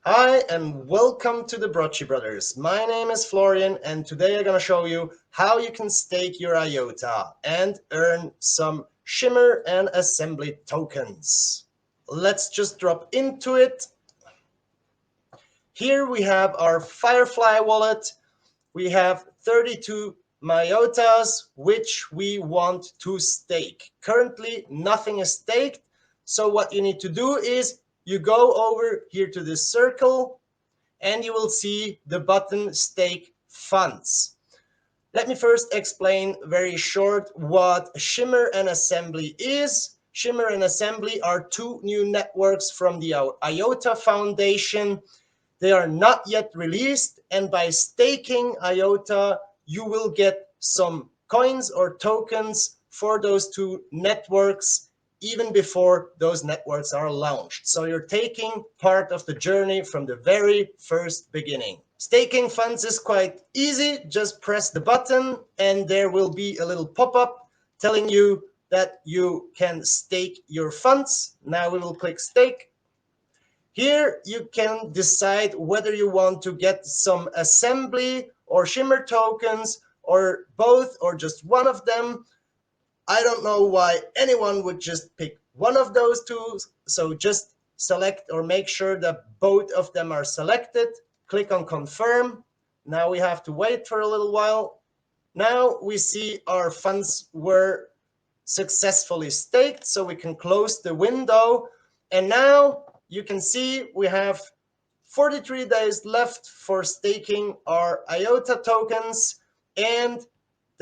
Hi and welcome to the Brocci Brothers. My name is Florian and today I'm going to show you how you can stake your IOTA and earn some Shimmer and Assembly tokens. Let's just drop into it. Here we have our Firefly wallet. We have 32 IOTAs which we want to stake. Currently nothing is staked, so what you need to do is you go over here to this circle and you will see the button Stake Funds. Let me first explain very short what Shimmer and Assembly is. Shimmer and Assembly are two new networks from the IOTA Foundation. They are not yet released, and by staking IOTA, you will get some coins or tokens for those two networks even before those networks are launched. So you're taking part of the journey from the very first beginning. Staking funds is quite easy. Just press the button and there will be a little pop-up telling you that you can stake your funds. Now we will click stake. Here you can decide whether you want to get some assembly or shimmer tokens or both or just one of them. I don't know why anyone would just pick one of those two. So just select or make sure that both of them are selected. Click on confirm. Now we have to wait for a little while. Now we see our funds were successfully staked, so we can close the window. And now you can see we have 43 days left for staking our IOTA tokens, and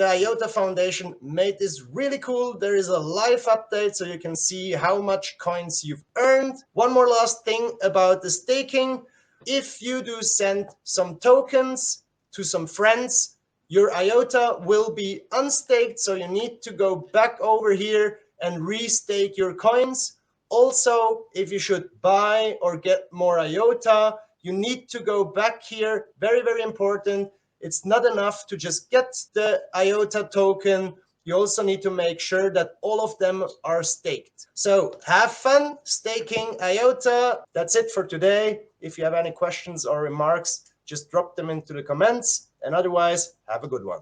the IOTA Foundation made this really cool. There is a live update so you can see how much coins you've earned. One more last thing about the staking. If you do send some tokens to some friends, your IOTA will be unstaked, so you need to go back over here and restake your coins. Also, if you should buy or get more IOTA, you need to go back here. Very, very important. It's not enough to just get the IOTA token. You also need to make sure that all of them are staked. So have fun staking IOTA. That's it for today. If you have any questions or remarks, just drop them into the comments. And otherwise, have a good one.